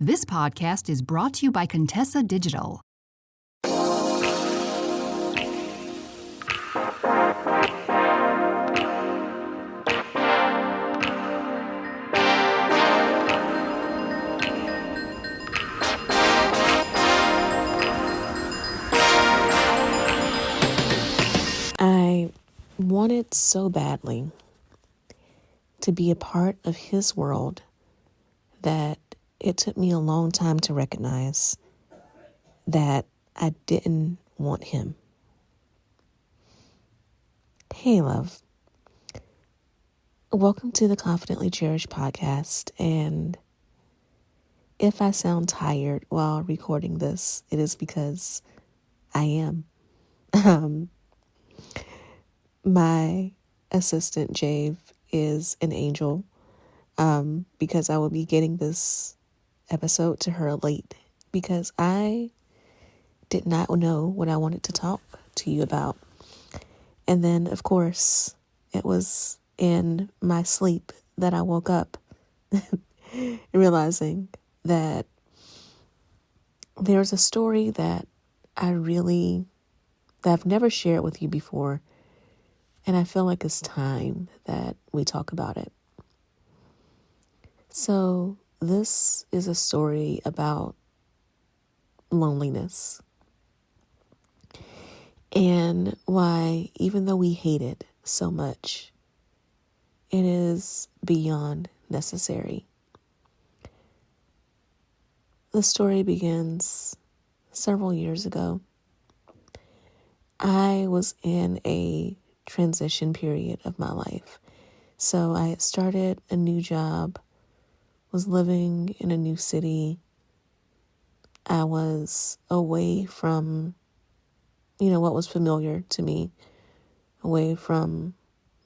This podcast is brought to you by Contessa Digital. I wanted so badly to be a part of his world that it took me a long time to recognize that I didn't want him. Hey, love. Welcome to the Confidently Cherished podcast. And if I sound tired while recording this, it is because I am. My assistant, Jave, is an angel because I will be getting this episode to her late because I did not know what I wanted to talk to you about. And then, of course, it was in my sleep that I woke up realizing that there's a story that I've never shared with you before. And I feel like it's time that we talk about it. So this is a story about loneliness and why, even though we hate it so much, it is beyond necessary. The story begins several years ago. I was in a transition period of my life. So I had started a new job, was living in a new city. I was away from, what was familiar to me, away from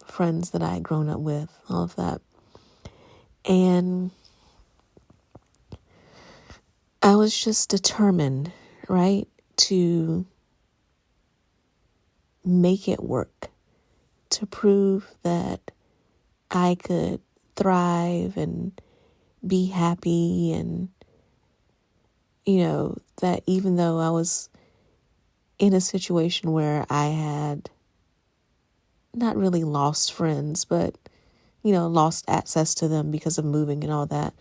friends that I had grown up with, all of that. And I was just determined, right, to make it work, to prove that I could thrive and be happy and, that even though I was in a situation where I had not really lost friends, but, lost access to them because of moving and all that,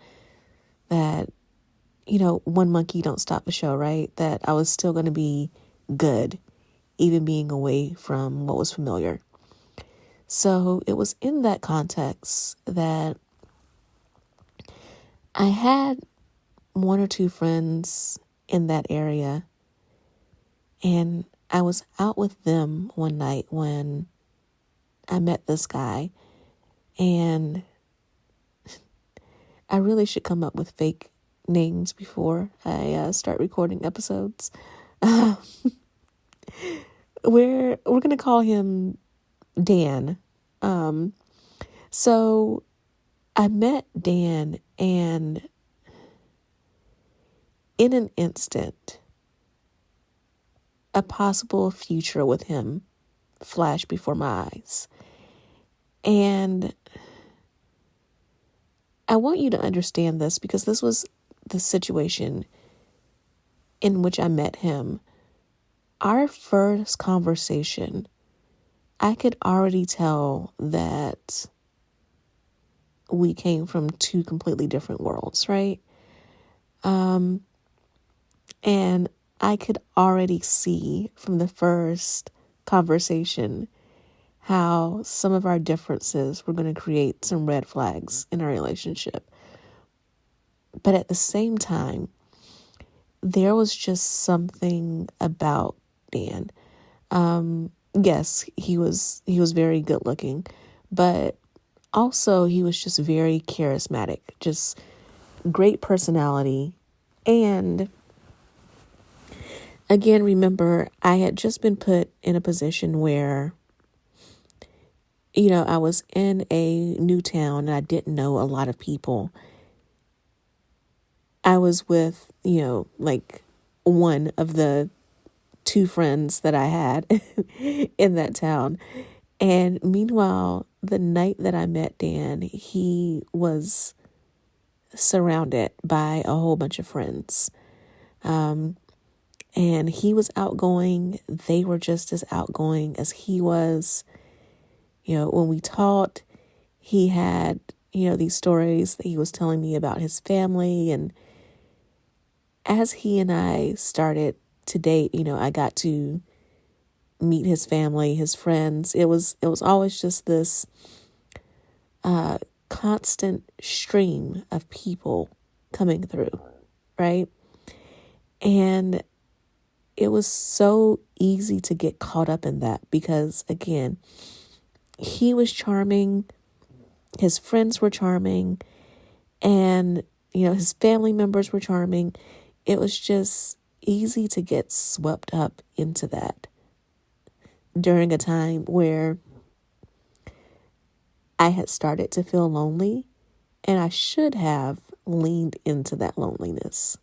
one monkey don't stop the show, right? That I was still going to be good, even being away from what was familiar. So it was in that context that I had one or two friends in that area, and I was out with them one night when I met this guy, and I really should come up with fake names before I start recording episodes. We're going to call him Dan. So I met Dan, and in an instant, a possible future with him flashed before my eyes. And I want you to understand this because this was the situation in which I met him. Our first conversation, I could already tell that we came from two completely different worlds, right? And I could already see from the first conversation how some of our differences were going to create some red flags in our relationship. But at the same time, there was just something about Dan. Yes, he was very good looking, but also he was just very charismatic, just great personality. And again, remember, I had just been put in a position where, I was in a new town and I didn't know a lot of people. I was with, one of the two friends that I had in that town. And meanwhile, the night that I met Dan, he was surrounded by a whole bunch of friends. And he was outgoing. They were just as outgoing as he was. When we talked, he had, these stories that he was telling me about his family. And as he and I started to date, I got to meet his family, his friends. It was always just this constant stream of people coming through, right? And it was so easy to get caught up in that because, again, he was charming, his friends were charming, and, his family members were charming. It was just easy to get swept up into that during a time where I had started to feel lonely, and I should have leaned into that loneliness.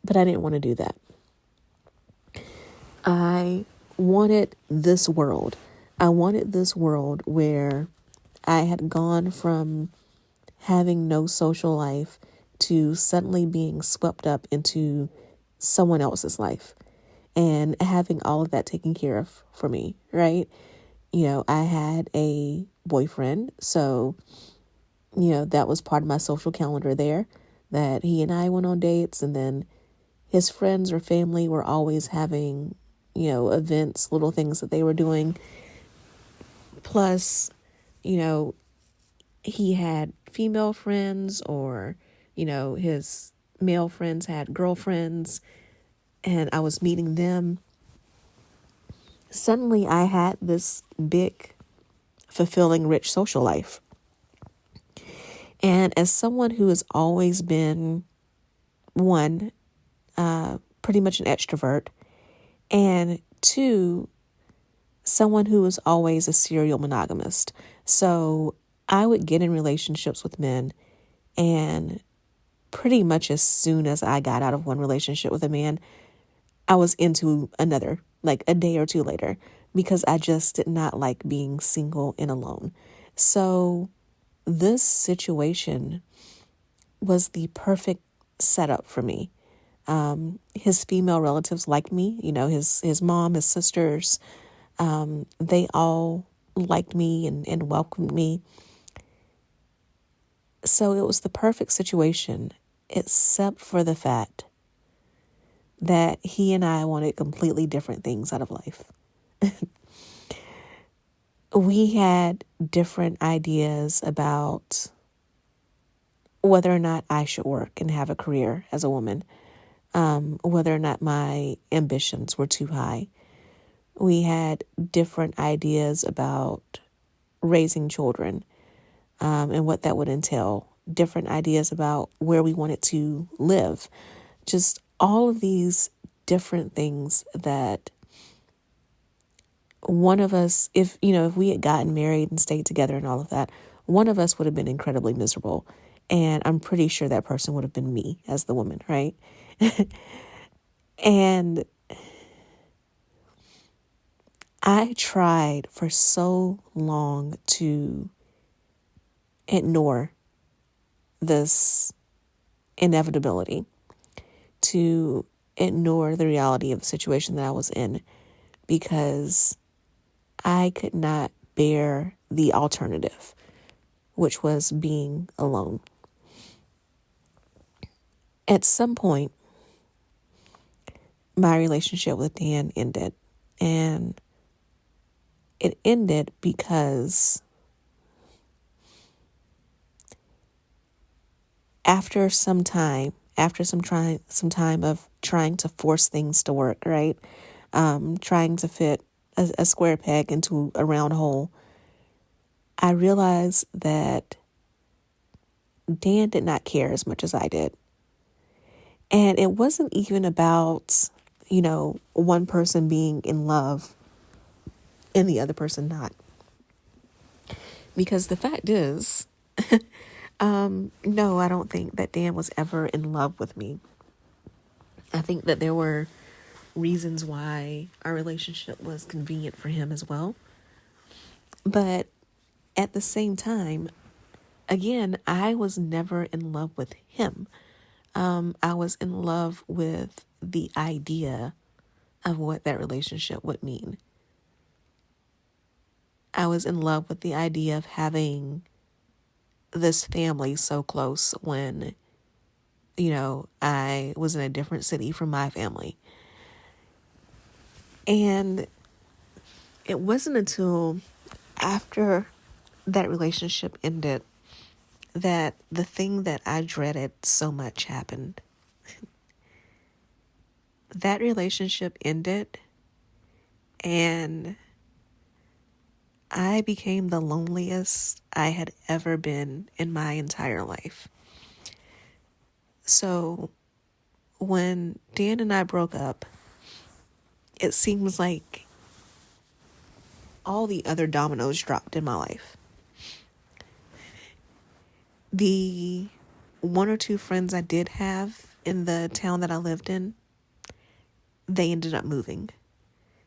But I didn't want to do that. I wanted this world. I wanted this world where I had gone from having no social life to suddenly being swept up into someone else's life and having all of that taken care of for me, right? I had a boyfriend, so, that was part of my social calendar there, that he and I went on dates, and then his friends or family were always having, events, little things that they were doing. Plus, he had female friends or, his male friends had girlfriends and I was meeting them. Suddenly I had this big, fulfilling, rich social life. And as someone who has always been, one, pretty much an extrovert, and two, someone who was always a serial monogamist. So I would get in relationships with men, and pretty much as soon as I got out of one relationship with a man, I was into another, like a day or two later, because I just did not like being single and alone. So this situation was the perfect setup for me. His female relatives liked me, his mom, his sisters, they all liked me and welcomed me. So it was the perfect situation, except for the fact that he and I wanted completely different things out of life. We had different ideas about whether or not I should work and have a career as a woman, whether or not my ambitions were too high. We had different ideas about raising children, and what that would entail, different ideas about where we wanted to live, just all of these different things that one of us, if we had gotten married and stayed together and all of that, one of us would have been incredibly miserable. And I'm pretty sure that person would have been me as the woman, right? And I tried for so long to ignore this inevitability, to ignore the reality of the situation that I was in, because I could not bear the alternative, which was being alone. At some point, my relationship with Dan ended, and it ended because after some time of trying to force things to work, right? Trying to fit a square peg into a round hole, I realized that Dan did not care as much as I did. And it wasn't even about, one person being in love and the other person not. Because the fact is, no, I don't think that Dan was ever in love with me. I think that there were reasons why our relationship was convenient for him as well. But at the same time, again, I was never in love with him. I was in love with the idea of what that relationship would mean. I was in love with the idea of having this family so close when, I was in a different city from my family. And it wasn't until after that relationship ended that the thing that I dreaded so much happened. That relationship ended, and I became the loneliest I had ever been in my entire life. So when Dan and I broke up, it seems like all the other dominoes dropped in my life. The one or two friends I did have in the town that I lived in, they ended up moving.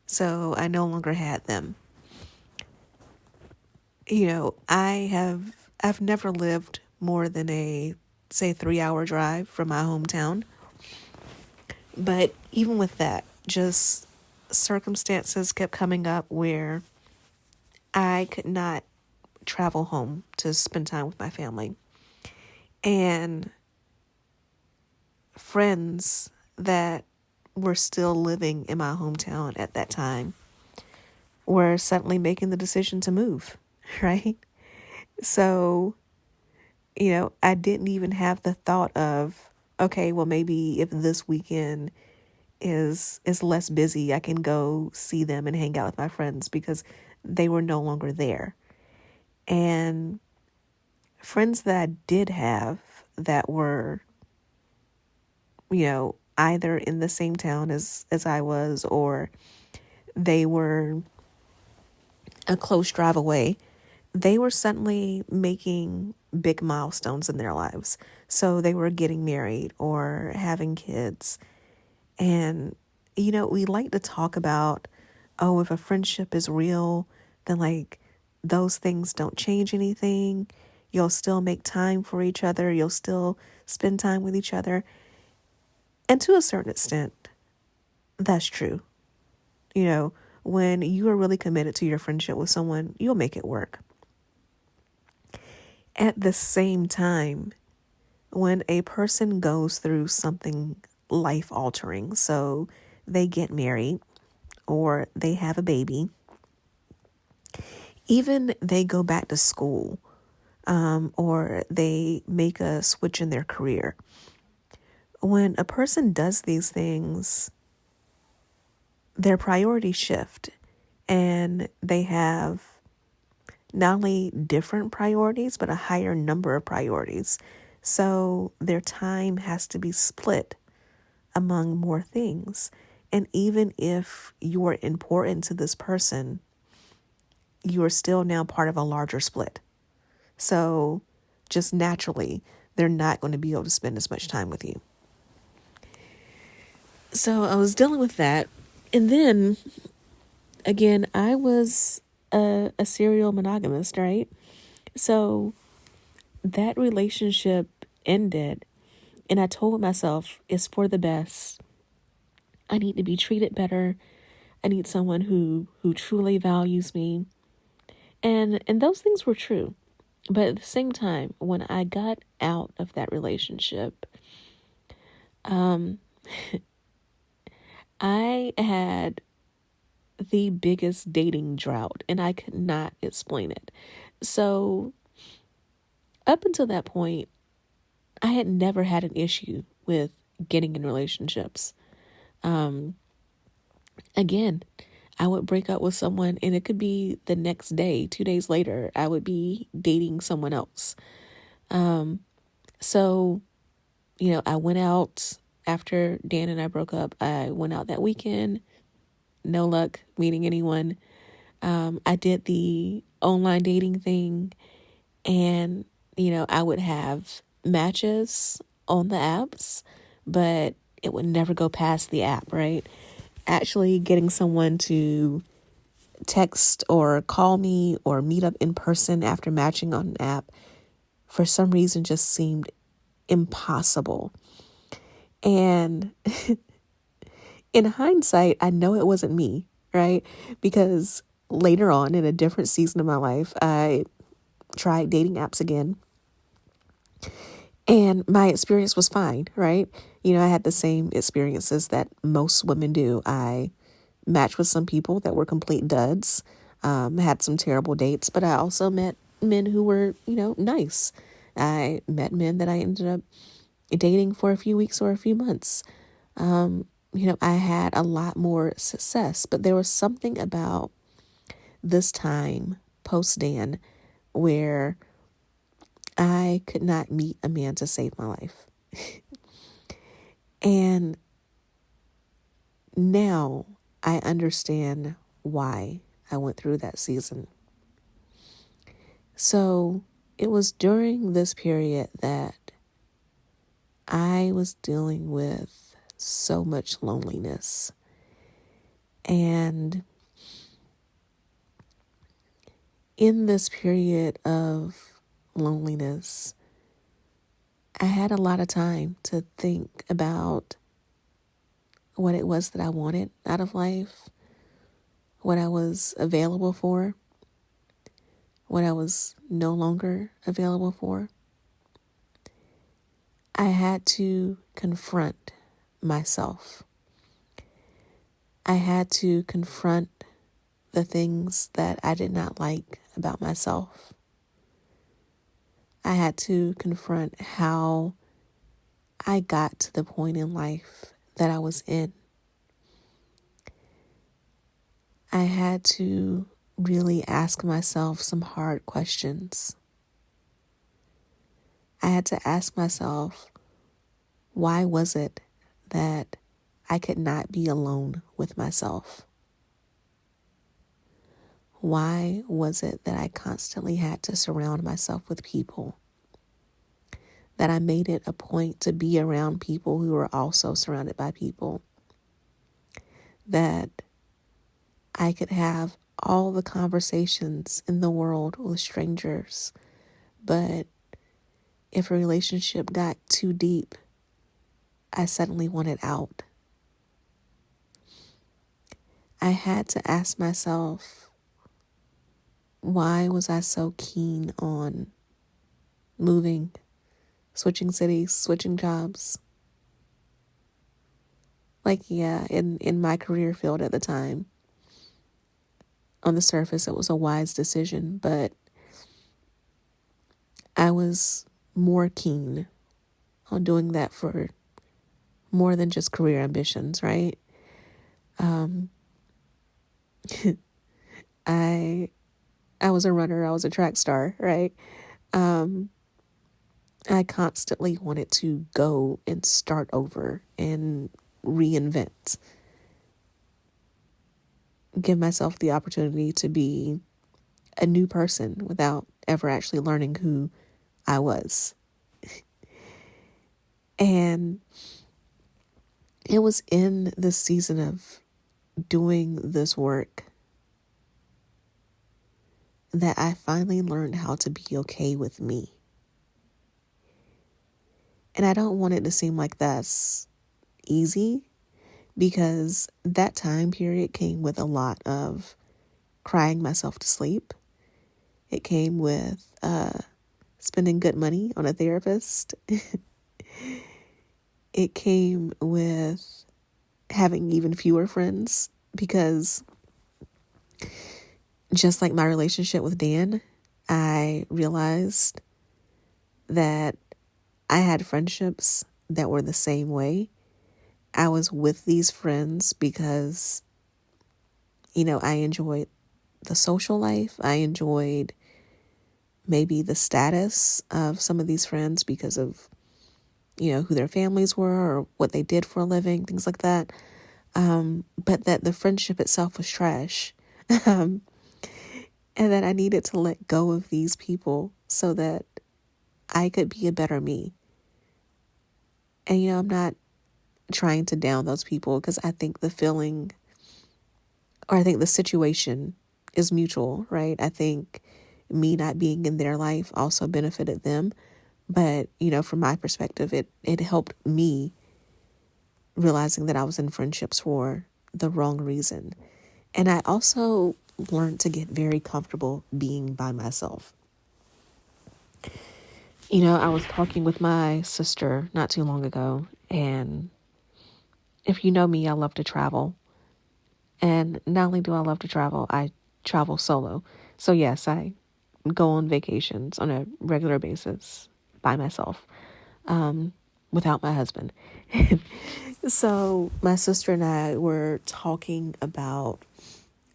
So I no longer had them. I've never lived more than a, say, 3-hour drive from my hometown. But even with that, just circumstances kept coming up where I could not travel home to spend time with my family. And friends that were still living in my hometown at that time were suddenly making the decision to move, right? So, I didn't even have the thought of, okay, well, maybe if this weekend is less busy, I can go see them and hang out with my friends, because they were no longer there. And friends that I did have that were, either in the same town as I was, or they were a close drive away, they were suddenly making big milestones in their lives. So they were getting married or having kids. And, we like to talk about, oh, if a friendship is real, then like those things don't change anything. You'll still make time for each other. You'll still spend time with each other. And to a certain extent, that's true. When you are really committed to your friendship with someone, you'll make it work. At the same time, when a person goes through something life altering, so they get married or they have a baby, even they go back to school, or they make a switch in their career. When a person does these things, their priorities shift, and they have not only different priorities, but a higher number of priorities. So their time has to be split among more things. And even if you are important to this person, you are still now part of a larger split. So just naturally, they're not going to be able to spend as much time with you. So I was dealing with that. And then, again, I was a serial monogamist, right? So that relationship ended, and I told myself it's for the best. I need to be treated better. I need someone who truly values me. And those things were true. But at the same time, when I got out of that relationship, I had the biggest dating drought, and I could not explain it. So up until that point, I had never had an issue with getting in relationships. Again, I would break up with someone and it could be the next day, 2 days later, I would be dating someone else. So, I went out after Dan and I broke up. I went out that weekend. No luck meeting anyone. I did the online dating thing, and, I would have matches on the apps, but it would never go past the app, right? Actually getting someone to text or call me or meet up in person after matching on an app, for some reason just seemed impossible. And in hindsight, I know it wasn't me, right? Because later on in a different season of my life, I tried dating apps again. And my experience was fine, right? I had the same experiences that most women do. I matched with some people that were complete duds, had some terrible dates, but I also met men who were, nice. I met men that I ended up dating for a few weeks or a few months. I had a lot more success, but there was something about this time post Dan where I could not meet a man to save my life. And now I understand why I went through that season. So it was during this period that I was dealing with so much loneliness. And in this period of loneliness, I had a lot of time to think about what it was that I wanted out of life, what I was available for, what I was no longer available for. I had to confront myself. I had to confront the things that I did not like about myself. I had to confront how I got to the point in life that I was in. I had to really ask myself some hard questions. I had to ask myself, why was it that I could not be alone with myself? Why was it that I constantly had to surround myself with people? That I made it a point to be around people who were also surrounded by people? That I could have all the conversations in the world with strangers, but if a relationship got too deep, I suddenly wanted out. I had to ask myself, why was I so keen on moving, switching cities, switching jobs? In my career field at the time, on the surface, it was a wise decision, but I was more keen on doing that for more than just career ambitions, right? I was a runner. I was a track star, right? I constantly wanted to go and start over and reinvent, give myself the opportunity to be a new person without ever actually learning who I was. And it was in this season of doing this work that I finally learned how to be okay with me. And I don't want it to seem like that's easy, because that time period came with a lot of crying myself to sleep. It came with spending good money on a therapist. It came with having even fewer friends, because just like my relationship with Dan, I realized that I had friendships that were the same way. I was with these friends because, I enjoyed the social life. I enjoyed maybe the status of some of these friends because of, who their families were or what they did for a living, things like that. But that the friendship itself was trash. And that I needed to let go of these people so that I could be a better me. And, I'm not trying to down those people, because I think the situation is mutual, right? I think me not being in their life also benefited them. But, from my perspective, it helped me realizing that I was in friendships for the wrong reason. And I also learned to get very comfortable being by myself. I was talking with my sister not too long ago, and if you know me, I love to travel. And not only do I love to travel, I travel solo. So yes, I go on vacations on a regular basis by myself, without my husband. So my sister and I were talking about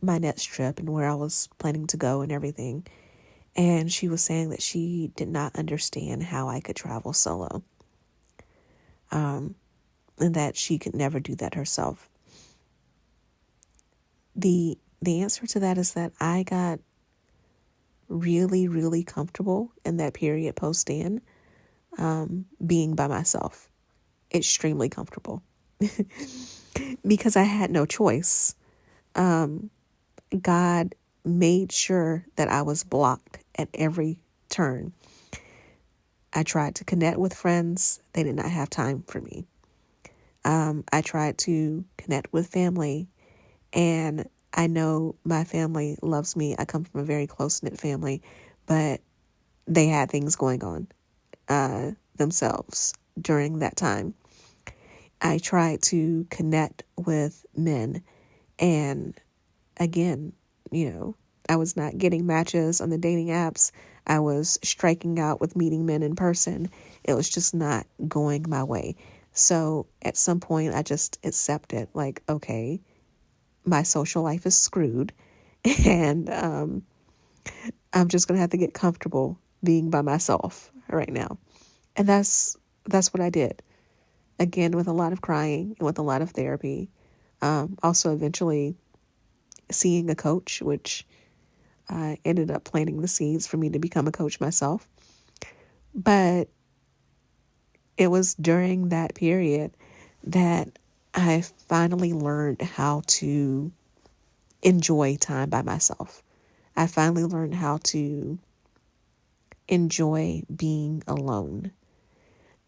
my next trip and where I was planning to go and everything. And she was saying that she did not understand how I could travel solo. And that she could never do that herself. The answer to that is that I got really, really comfortable in that period post-Dan, being by myself. Extremely comfortable. Because I had no choice. God made sure that I was blocked at every turn. I tried to connect with friends. They did not have time for me. I tried to connect with family, and I know my family loves me. I come from a very close-knit family, but they had things going on themselves during that time. I tried to connect with men, and again, I was not getting matches on the dating apps. I was striking out with meeting men in person. It was just not going my way. So at some point, I just accepted, like, okay, my social life is screwed, and I'm just gonna have to get comfortable being by myself right now. And that's what I did. Again, with a lot of crying and with a lot of therapy. Also, eventually seeing a coach, which ended up planting the seeds for me to become a coach myself. But it was during that period that I finally learned how to enjoy time by myself. I finally learned how to enjoy being alone.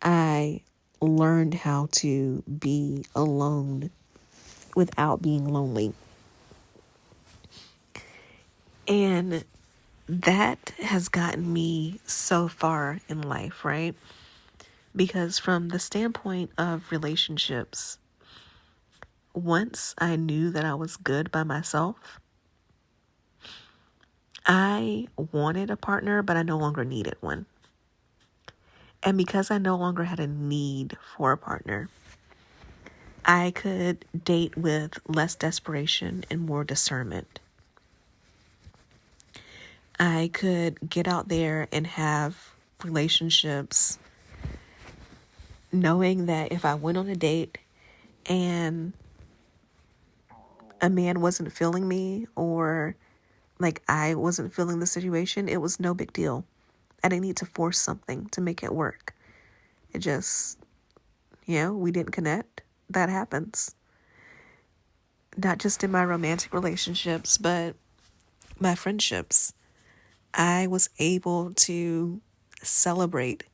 I learned how to be alone without being lonely. And that has gotten me so far in life, right? Because from the standpoint of relationships, once I knew that I was good by myself, I wanted a partner, but I no longer needed one. And because I no longer had a need for a partner, I could date with less desperation and more discernment. I could get out there and have relationships knowing that if I went on a date and a man wasn't feeling me, or like I wasn't feeling the situation, it was no big deal. I didn't need to force something to make it work. It just, we didn't connect. That happens. Not just in my romantic relationships, but my friendships. I was able to celebrate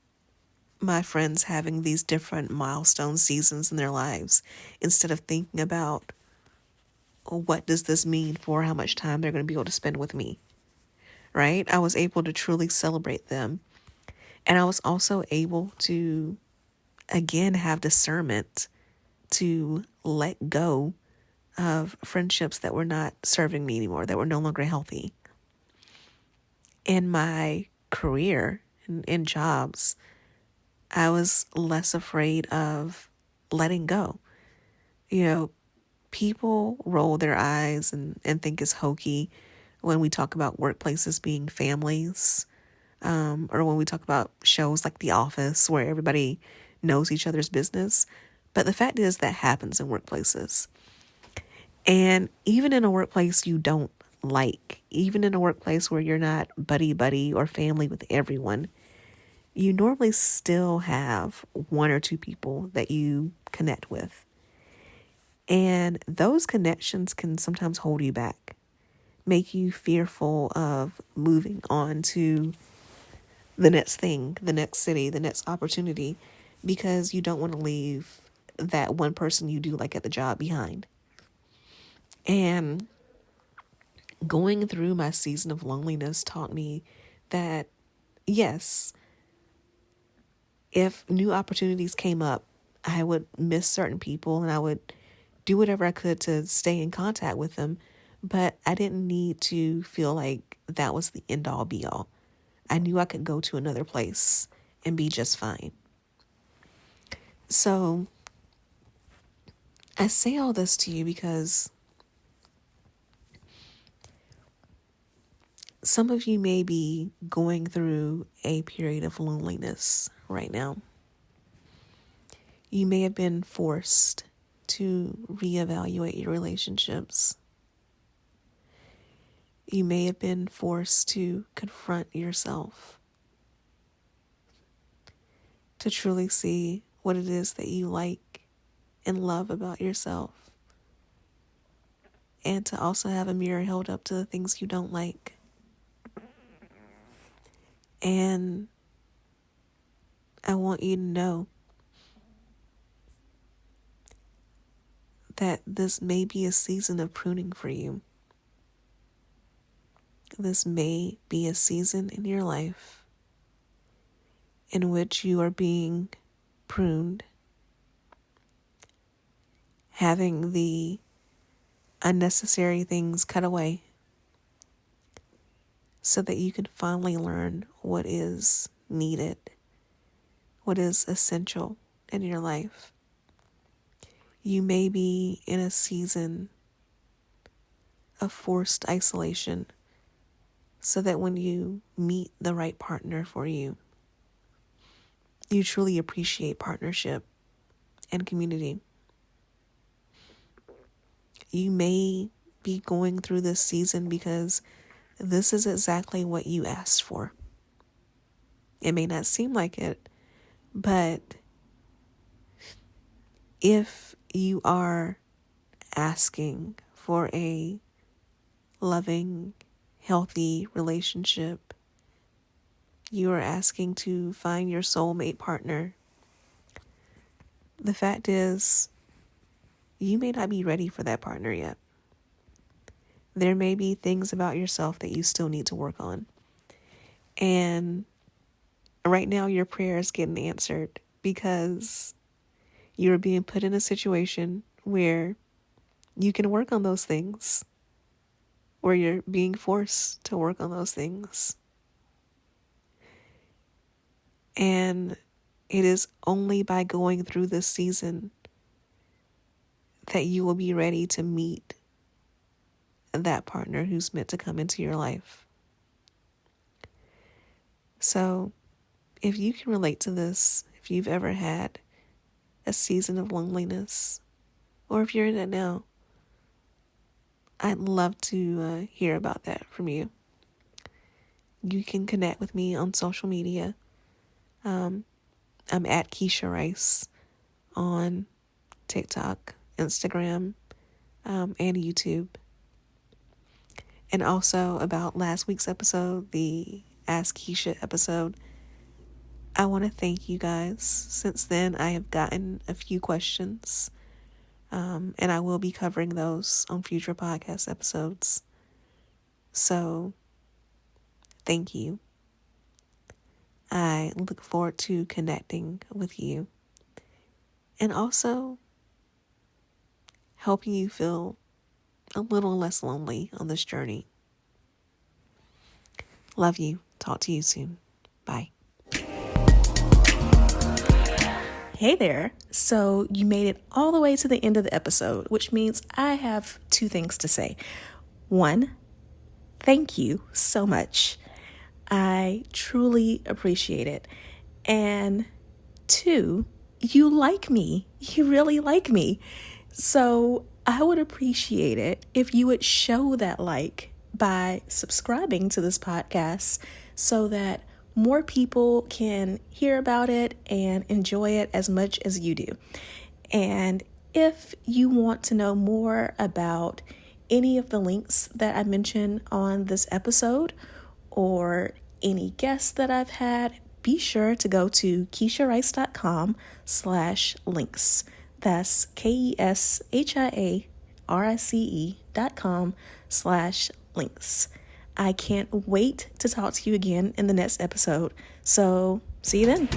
my friends having these different milestone seasons in their lives instead of thinking about, what does this mean for how much time they're going to be able to spend with me, right? I was able to truly celebrate them. And I was also able to, again, have discernment to let go of friendships that were not serving me anymore, that were no longer healthy. In my career, in jobs, I was less afraid of letting go. People roll their eyes and think it's hokey when we talk about workplaces being families, or when we talk about shows like The Office where everybody knows each other's business. But the fact is that happens in workplaces. And even in a workplace you don't like, even in a workplace where you're not buddy or family with everyone, you normally still have one or two people that you connect with. And those connections can sometimes hold you back. make you fearful of moving on to the next thing, the next city, the next opportunity, because you don't want to leave that one person you do like at the job behind. And going through my season of loneliness taught me that, yes, if new opportunities came up, I would miss certain people and I would do whatever I could to stay in contact with them. But I didn't need to feel like that was the end all be all. I knew I could go to another place and be just fine. So I say all this to you because some of you may be going through a period of loneliness right now. You may have been forced to reevaluate your relationships. You may have been forced to confront yourself, to truly see what it is that you like and love about yourself, and to also have a mirror held up to the things you don't like. And I want you to know that this may be a season of pruning for you. This may be a season in your life in which you are being pruned, having the unnecessary things cut away so that you can finally learn what is needed, what is essential in your life. You may be in a season of forced isolation so that when you meet the right partner for you, you truly appreciate partnership and community. You may be going through this season because this is exactly what you asked for. It may not seem like it, but if you are asking for a loving, healthy relationship, you are asking to find your soulmate partner, the fact is, you may not be ready for that partner yet. There may be things about yourself that you still need to work on. And right now your prayer is getting answered because you're being put in a situation where you can work on those things, where you're being forced to work on those things. And it is only by going through this season that you will be ready to meet that partner who's meant to come into your life. So if you can relate to this, if you've ever had a season of loneliness, or if you're in it now, I'd love to hear about that from you. You can connect with me on social media. I'm at Keshia Rice on TikTok, Instagram, and YouTube. And also about last week's episode, the Ask Keshia episode, I want to thank you guys. Since then, I have gotten a few questions, and I will be covering those on future podcast episodes. So, thank you. I look forward to connecting with you and also helping you feel a little less lonely on this journey. Love you. Talk to you soon. Bye. Hey there. So you made it all the way to the end of the episode, which means I have two things to say. One, thank you so much. I truly appreciate it. And two, you like me. You really like me. So I would appreciate it if you would show that like by subscribing to this podcast so that more people can hear about it and enjoy it as much as you do. And if you want to know more about any of the links that I mentioned on this episode or any guests that I've had, be sure to go to KeshiaRice.com/links. That's KeshiaRice.com/links. I can't wait to talk to you again in the next episode. So see you then.